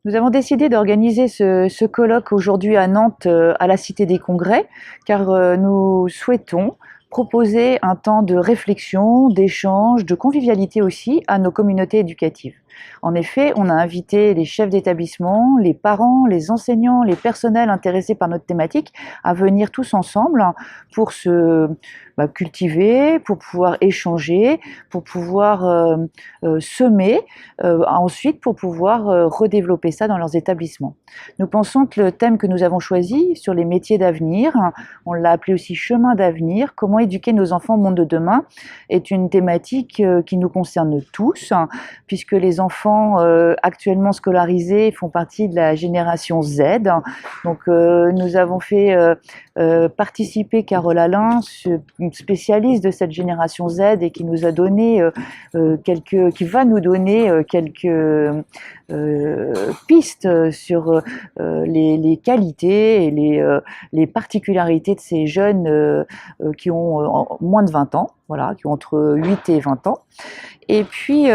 Nous avons décidé d'organiser ce colloque aujourd'hui à Nantes, à la Cité des Congrès, car nous souhaitons proposer un temps de réflexion, d'échange, de convivialité aussi à nos communautés éducatives. En effet, on a invité les chefs d'établissement, les parents, les enseignants, les personnels intéressés par notre thématique à venir tous ensemble pour se cultiver, pour pouvoir échanger, pour pouvoir semer, ensuite pour pouvoir redévelopper ça dans leurs établissements. Nous pensons que le thème que nous avons choisi sur les métiers d'avenir, on l'a appelé aussi chemin d'avenir, comment éduquer nos enfants au monde de demain, est une thématique qui nous concerne tous, puisque les enfants actuellement scolarisés font partie de la génération Z. Donc nous avons fait participer Carole Alain, une spécialiste de cette génération Z et qui nous a donné qui va nous donner quelques pistes sur les qualités et les particularités de ces jeunes qui ont moins de 20 ans, voilà, qui ont entre 8 et 20 ans. Et puis,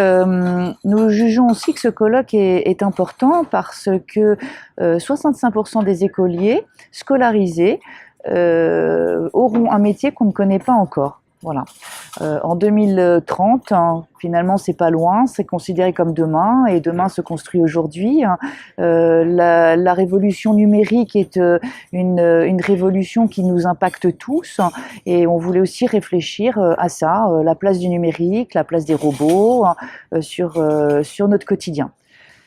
nous jugeons aussi que ce colloque est important parce que 65% des écoliers scolarisés auront un métier qu'on ne connaît pas encore. Voilà. En 2030, finalement, c'est pas loin, c'est considéré comme demain, et demain se construit aujourd'hui. La révolution numérique est une révolution qui nous impacte tous, et on voulait aussi réfléchir à ça, la place du numérique, la place des robots sur notre quotidien.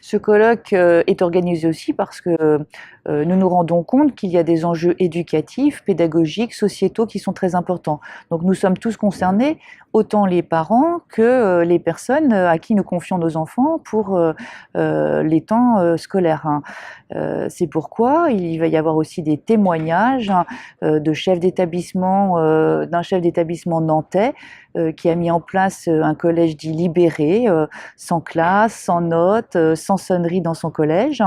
Ce colloque est organisé aussi parce que nous nous rendons compte qu'il y a des enjeux éducatifs, pédagogiques, sociétaux qui sont très importants. Donc nous sommes tous concernés, autant les parents que les personnes à qui nous confions nos enfants pour les temps scolaires. C'est pourquoi il va y avoir aussi des témoignages de chefs d'établissement, d'un chef d'établissement nantais qui a mis en place un collège dit libéré, sans classe, sans notes, sans sonnerie dans son collège,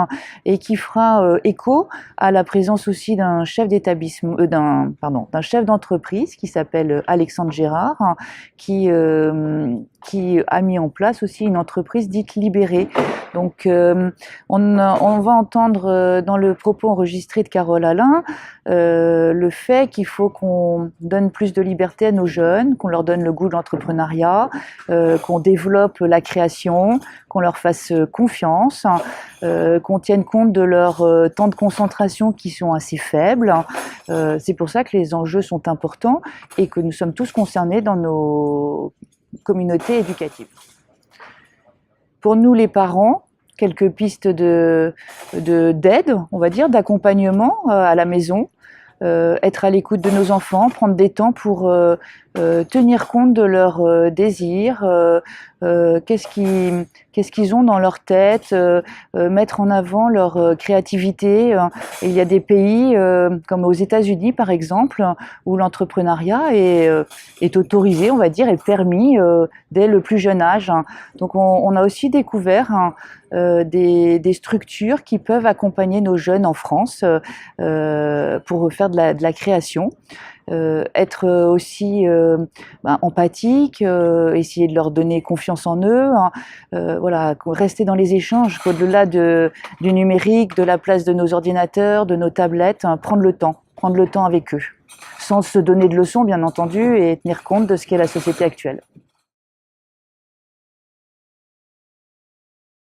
et qui fera écho à la présence aussi d'un chef d'établissement, d'un chef d'entreprise qui s'appelle Alexandre Gérard, qui a mis en place aussi une entreprise dite libérée. Donc on va entendre dans le propos enregistré de Carole Alain le fait qu'il faut qu'on donne plus de liberté à nos jeunes, qu'on leur donne le goût de l'entrepreneuriat, qu'on développe la création, qu'on leur fasse confiance, qu'on tienne compte de leur temps de concentration qui sont assez faibles. C'est pour ça que les enjeux sont importants et que nous sommes tous concernés dans nos communautés éducatives. Pour nous, les parents, quelques pistes d'aide, on va dire, d'accompagnement à la maison, être à l'écoute de nos enfants, prendre des temps pour tenir compte de leurs désirs, qu'est-ce qu'ils ont dans leur tête, mettre en avant leur créativité. Il y a des pays comme aux États-Unis par exemple où l'entrepreneuriat est autorisé, on va dire, est permis dès le plus jeune âge. Donc on a aussi découvert des structures qui peuvent accompagner nos jeunes en France pour faire de la création. Être aussi empathique, essayer de leur donner confiance en eux, voilà, rester dans les échanges, qu'au-delà du numérique, de la place de nos ordinateurs, de nos tablettes, prendre le temps avec eux, sans se donner de leçons bien entendu et tenir compte de ce qu'est la société actuelle.